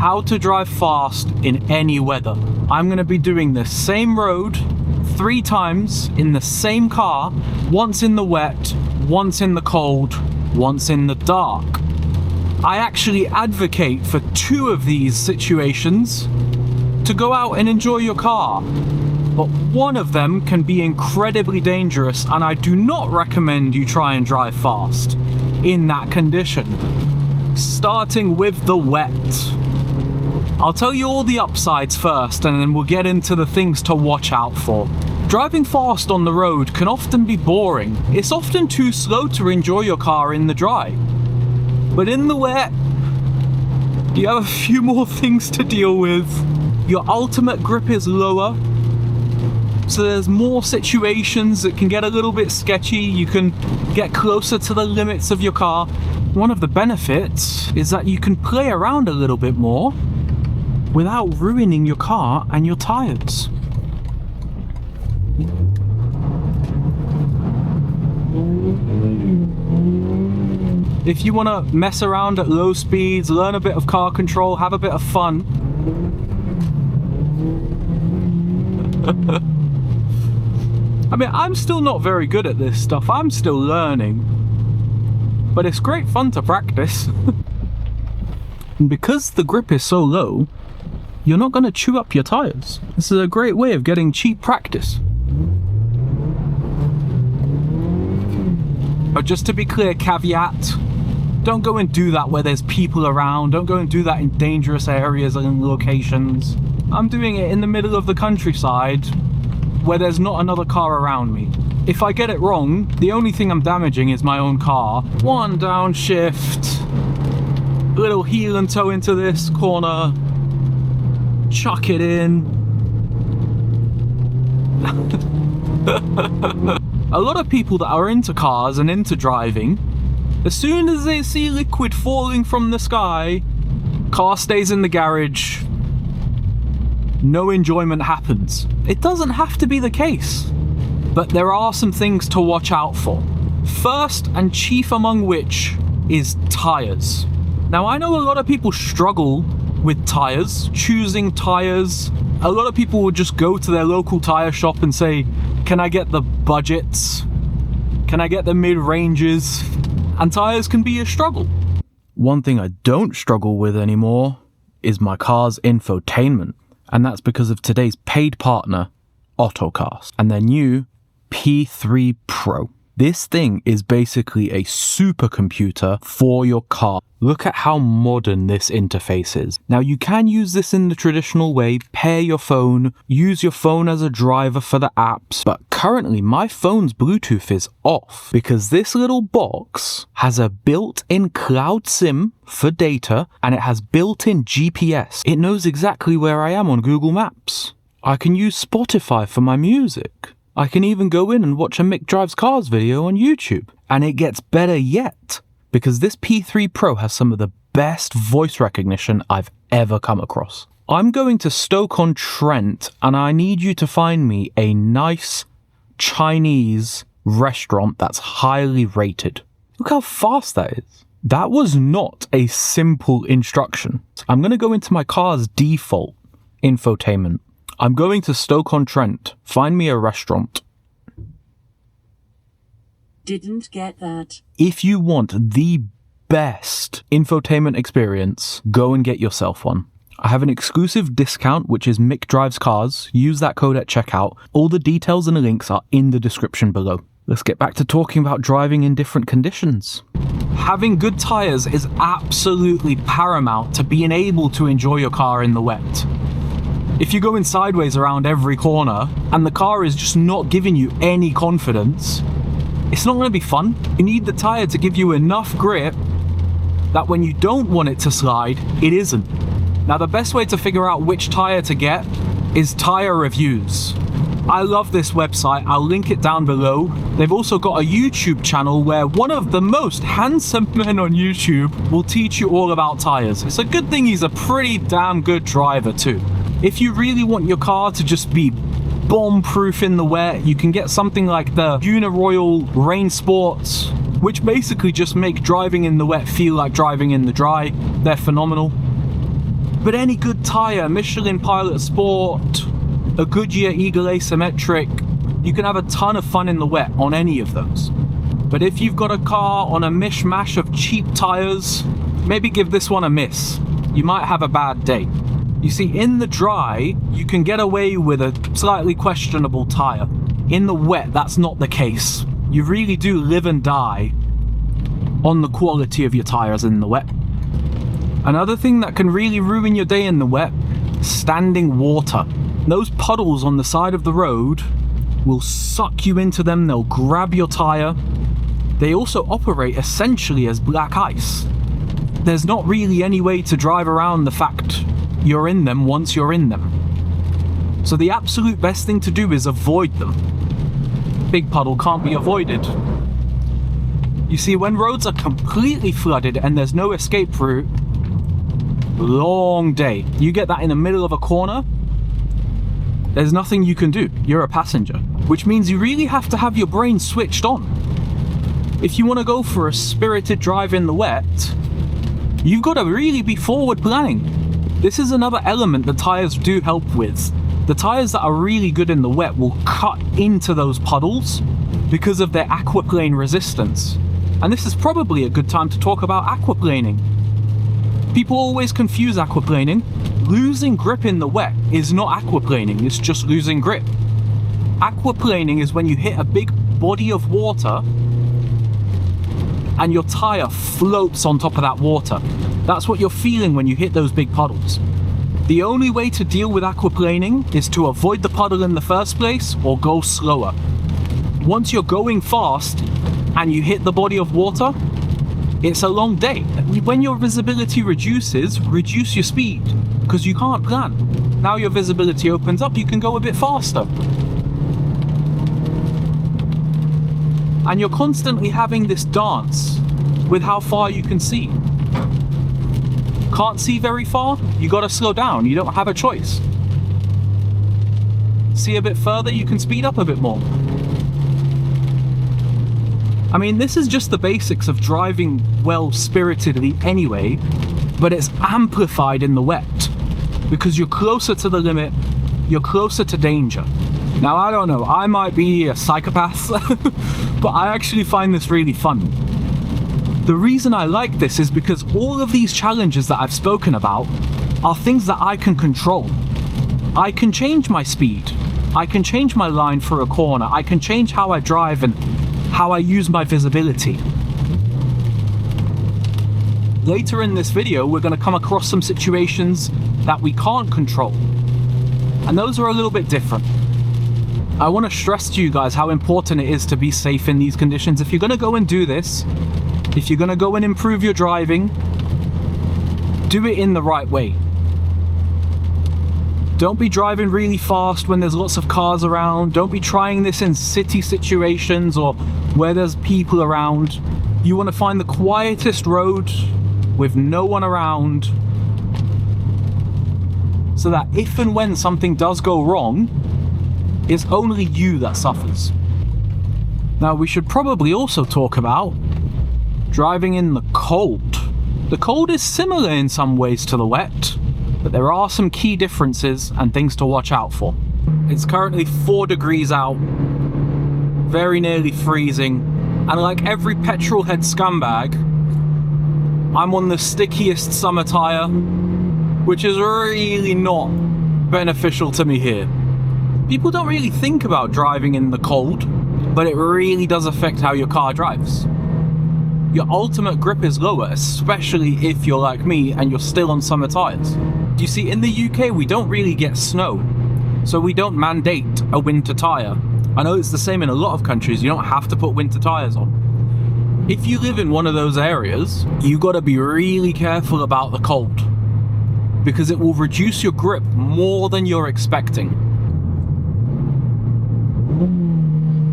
how to drive fast in any weather. I'm going to be doing the same road 3 times in the same car, once in the wet, once in the cold, once in the dark. I actually advocate for 2 of these situations to go out and enjoy your car, but one of them can be incredibly dangerous, and I do not recommend you try and drive fast in that condition. Starting with the wet. I'll tell you all the upsides first, and then we'll get into the things to watch out for. Driving fast on the road can often be boring. It's often too slow to enjoy your car in the dry. But in the wet, you have a few more things to deal with. Your ultimate grip is lower, so there's more situations that can get a little bit sketchy. You can get closer to the limits of your car. One of the benefits is that you can play around a little bit more without ruining your car and your tires. If you want to mess around at low speeds, learn a bit of car control, have a bit of fun, I mean, I'm still not very good at this stuff. I'm still learning. But it's great fun to practice. And because the grip is so low, you're not going to chew up your tires. This is a great way of getting cheap practice. But just to be clear, caveat, don't go and do that where there's people around. Don't go and do that in dangerous areas and locations. I'm doing it in the middle of the countryside where there's not another car around me. If I get it wrong, the only thing I'm damaging is my own car. One downshift, a little heel and toe into this corner, chuck it in. A lot of people that are into cars and into driving, as soon as they see liquid falling from the sky, car stays in the garage, no enjoyment happens. It doesn't have to be the case, but there are some things to watch out for. First and chief among which is tires. Now, I know a lot of people struggle with tires, choosing tires. A lot of people would just go to their local tire shop and say, can I get the budgets? Can I get the mid-ranges? And tires can be a struggle. One thing I don't struggle with anymore is my car's infotainment. And that's because of today's paid partner, Ottocast, and their new P3 Pro. This thing is basically a supercomputer for your car. Look at how modern this interface is. Now, you can use this in the traditional way, pair your phone, use your phone as a driver for the apps, but currently my phone's Bluetooth is off because this little box has a built-in cloud SIM for data and it has built-in GPS. It knows exactly where I am on Google Maps. I can use Spotify for my music. I can even go in and watch a MickDrivesCars video on YouTube. And it gets better yet, because this P3 Pro has some of the best voice recognition I've ever come across. I'm going to Stoke-on-Trent, and I need you to find me a nice Chinese restaurant that's highly rated. Look how fast that is. That was not a simple instruction. I'm going to go into my car's default infotainment. I'm going to Stoke-on-Trent. Find me a restaurant. Didn't get that. If you want the best infotainment experience, go and get yourself one. I have an exclusive discount, which is MickDrivesCars. Use that code at checkout. All the details and the links are in the description below. Let's get back to talking about driving in different conditions. Having good tires is absolutely paramount to being able to enjoy your car in the wet. If you're going sideways around every corner and the car is just not giving you any confidence, it's not going to be fun. You need the tire to give you enough grip that when you don't want it to slide, it isn't. Now, the best way to figure out which tire to get is tire reviews. I love this website. I'll link it down below. They've also got a YouTube channel where one of the most handsome men on YouTube will teach you all about tires. It's a good thing he's a pretty damn good driver too. If you really want your car to just be bomb-proof in the wet, you can get something like the Uniroyal Rain Sports, which basically just make driving in the wet feel like driving in the dry. They're phenomenal. But any good tyre, Michelin Pilot Sport, a Goodyear Eagle Asymmetric, you can have a ton of fun in the wet on any of those. But if you've got a car on a mishmash of cheap tyres, maybe give this one a miss. You might have a bad day. You see, in the dry, you can get away with a slightly questionable tyre. In the wet, that's not the case. You really do live and die on the quality of your tyres in the wet. Another thing that can really ruin your day in the wet, standing water. Those puddles on the side of the road will suck you into them, they'll grab your tyre. They also operate essentially as black ice. There's not really any way to drive around the fact you're in them once you're in them. So the absolute best thing to do is avoid them. Big puddle can't be avoided. You see, when roads are completely flooded and there's no escape route, long day. You get that in the middle of a corner, there's nothing you can do. You're a passenger. Which means you really have to have your brain switched on. If you want to go for a spirited drive in the wet, you've got to really be forward planning. This is another element that tyres do help with. The tyres that are really good in the wet will cut into those puddles because of their aquaplane resistance. And this is probably a good time to talk about aquaplaning. People always confuse aquaplaning. Losing grip in the wet is not aquaplaning, it's just losing grip. Aquaplaning is when you hit a big body of water and your tyre floats on top of that water. That's what you're feeling when you hit those big puddles. The only way to deal with aquaplaning is to avoid the puddle in the first place or go slower. Once you're going fast and you hit the body of water, it's a long day. When your visibility reduces, reduce your speed, because you can't plan. Now your visibility opens up, you can go a bit faster. And you're constantly having this dance with how far you can see. Can't see very far? You gotta slow down, you don't have a choice. See a bit further, you can speed up a bit more. I mean, this is just the basics of driving well-spiritedly anyway, but it's amplified in the wet, because you're closer to the limit, you're closer to danger. Now, I don't know, I might be a psychopath, but I actually find this really fun. The reason I like this is because all of these challenges that I've spoken about are things that I can control. I can change my speed, I can change my line for a corner, I can change how I drive and how I use my visibility. Later in this video, we're going to come across some situations that we can't control, and those are a little bit different. I want to stress to you guys how important it is to be safe in these conditions. If you're going to go and do this, if you're going to go and improve your driving, do it in the right way. Don't be driving really fast when there's lots of cars around. Don't be trying this in city situations or where there's people around. You want to find the quietest road with no one around, so that if and when something does go wrong, it's only you that suffers. Now, we should probably also talk about driving in the cold. The cold is similar in some ways to the wet, but there are some key differences and things to watch out for. It's currently 4 degrees out, very nearly freezing, and like every petrolhead scumbag, I'm on the stickiest summer tyre, which is really not beneficial to me here. People don't really think about driving in the cold, but it really does affect how your car drives. Your ultimate grip is lower, especially if you're like me and you're still on summer tyres. You see, in the UK, we don't really get snow, so we don't mandate a winter tyre. I know it's the same in a lot of countries, you don't have to put winter tyres on. If you live in one of those areas, you gotta be really careful about the cold, because it will reduce your grip more than you're expecting.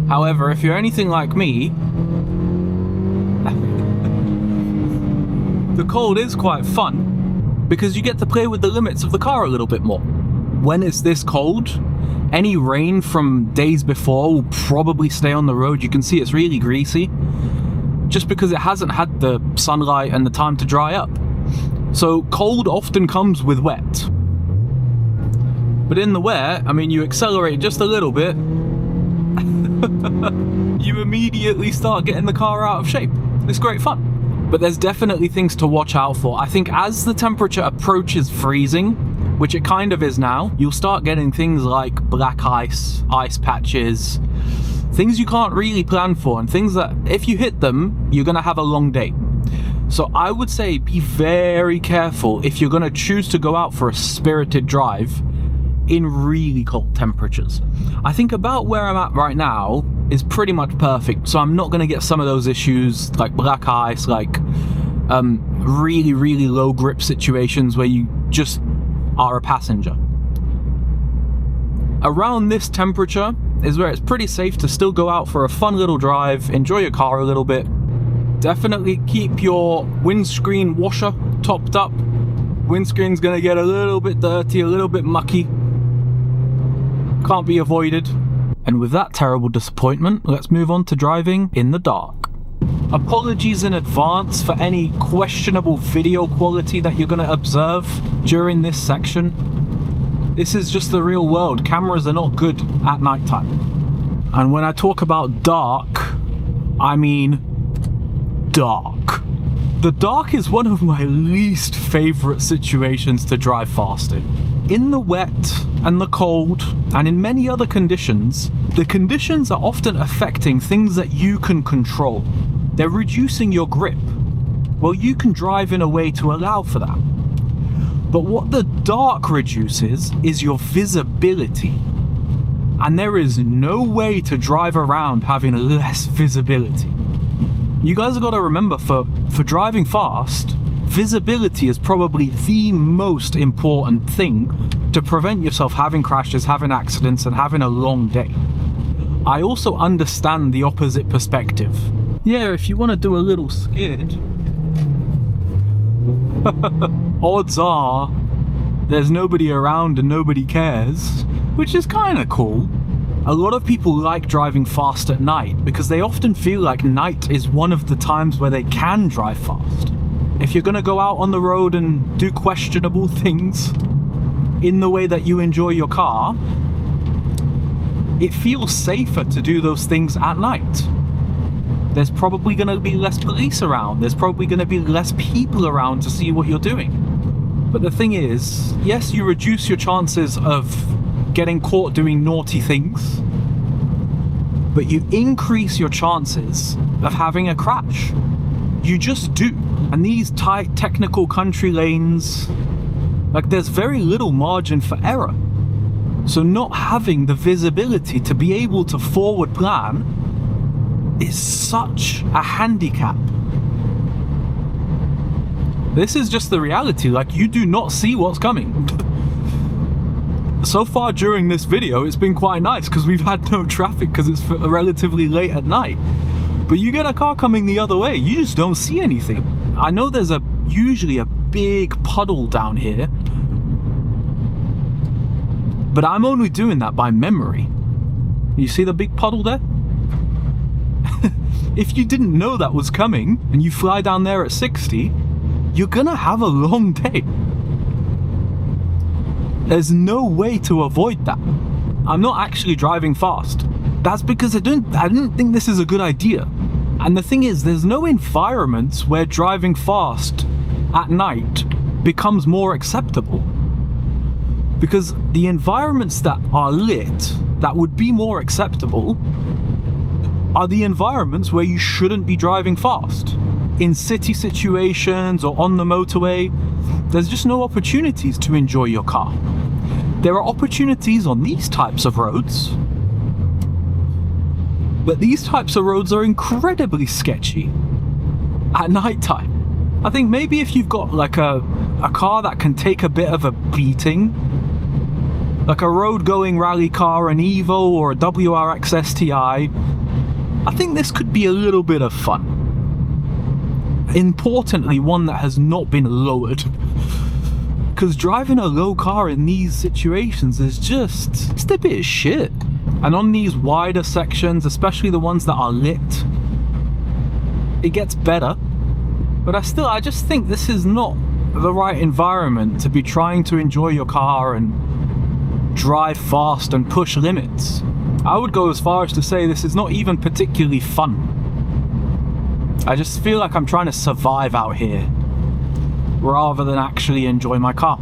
However, if you're anything like me, the cold is quite fun, because you get to play with the limits of the car a little bit more. When it's this cold, any rain from days before will probably stay on the road. You can see it's really greasy, just because it hasn't had the sunlight and the time to dry up. So cold often comes with wet. But in the wet, I mean, you accelerate just a little bit, you immediately start getting the car out of shape. It's great fun. But there's definitely things to watch out for. I think as the temperature approaches freezing, which it kind of is now, you'll start getting things like black ice, ice patches, things you can't really plan for, and things that if you hit them, you're gonna have a long day. So I would say be very careful if you're gonna choose to go out for a spirited drive in really cold temperatures. I think about where I'm at right now is pretty much perfect, so I'm not gonna get some of those issues like black ice, like really, really low grip situations where you just are a passenger. Around this temperature is where it's pretty safe to still go out for a fun little drive, enjoy your car a little bit. Definitely keep your windscreen washer topped up. Windscreen's gonna get a little bit dirty, a little bit mucky. Can't be avoided. And with that terrible disappointment, let's move on to driving in the dark. Apologies in advance for any questionable video quality that you're gonna observe during this section. This is just the real world. Cameras are not good at nighttime. And when I talk about dark, I mean dark. The dark is one of my least favorite situations to drive fast in. In the wet and the cold, and in many other conditions, the conditions are often affecting things that you can control. They're reducing your grip. Well, you can drive in a way to allow for that. But what the dark reduces is your visibility. And there is no way to drive around having less visibility. You guys have got to remember, for driving fast, visibility is probably the most important thing to prevent yourself having crashes, having accidents, and having a long day. I also understand the opposite perspective. Yeah, if you want to do a little skid, odds are there's nobody around and nobody cares, which is kind of cool. A lot of people like driving fast at night because they often feel like night is one of the times where they can drive fast. If you're gonna go out on the road and do questionable things in the way that you enjoy your car, it feels safer to do those things at night. There's probably gonna be less police around, there's probably gonna be less people around to see what you're doing. But the thing is, yes, you reduce your chances of getting caught doing naughty things, but you increase your chances of having a crash. You just do. And these tight technical country lanes, like, there's very little margin for error. So not having the visibility to be able to forward plan is such a handicap. This is just the reality, like, you do not see what's coming. So far during this video, it's been quite nice because we've had no traffic because it's relatively late at night. But you get a car coming the other way, you just don't see anything. I know there's usually a big puddle down here, but I'm only doing that by memory. You see the big puddle there? If you didn't know that was coming and you fly down there at 60, you're gonna have a long day. There's no way to avoid that. I'm not actually driving fast. That's because I didn't think this is a good idea. And the thing is, there's no environments where driving fast at night becomes more acceptable. Because the environments that are lit, that would be more acceptable, are the environments where you shouldn't be driving fast. In city situations or on the motorway, there's just no opportunities to enjoy your car. There are opportunities on these types of roads, but these types of roads are incredibly sketchy at night time. I think maybe if you've got like a car that can take a bit of a beating, like a road going rally car, an Evo or a WRX STI, I think this could be a little bit of fun. Importantly, one that has not been lowered. Because driving a low car in these situations is just a bit of shit. And on these wider sections, especially the ones that are lit, it gets better. But I just think this is not the right environment to be trying to enjoy your car and drive fast and push limits. I would go as far as to say this is not even particularly fun. I just feel like I'm trying to survive out here rather than actually enjoy my car.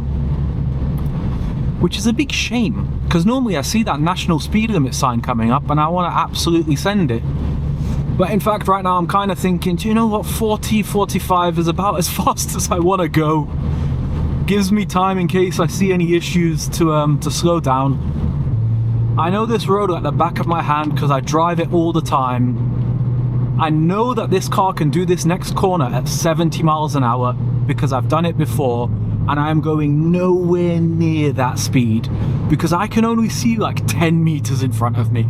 Which is a big shame, because normally I see that national speed limit sign coming up and I want to absolutely send it. But in fact right now I'm kind of thinking, do you know what, 40, 45 is about as fast as I want to go. Gives me time in case I see any issues to slow down. I know this road at the back of my hand because I drive it all the time. I know that this car can do this next corner at 70 miles an hour because I've done it before, and I am going nowhere near that speed because I can only see like 10 meters in front of me.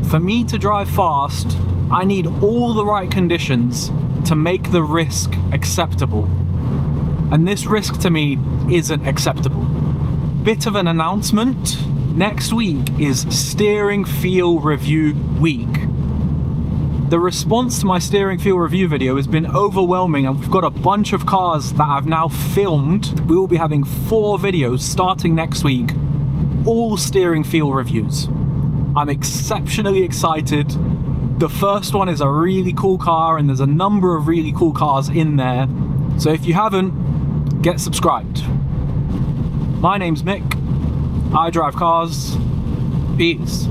For me to drive fast, I need all the right conditions to make the risk acceptable. And this risk to me isn't acceptable. Bit of an announcement, next week is steering feel review week. The response to my steering feel review video has been overwhelming, and we've got a bunch of cars that I've now filmed. We will be having 4 videos starting next week, all steering feel reviews. I'm exceptionally excited. The first one is a really cool car, and there's a number of really cool cars in there. So if you haven't, get subscribed. My name's Mick. I drive cars. Peace.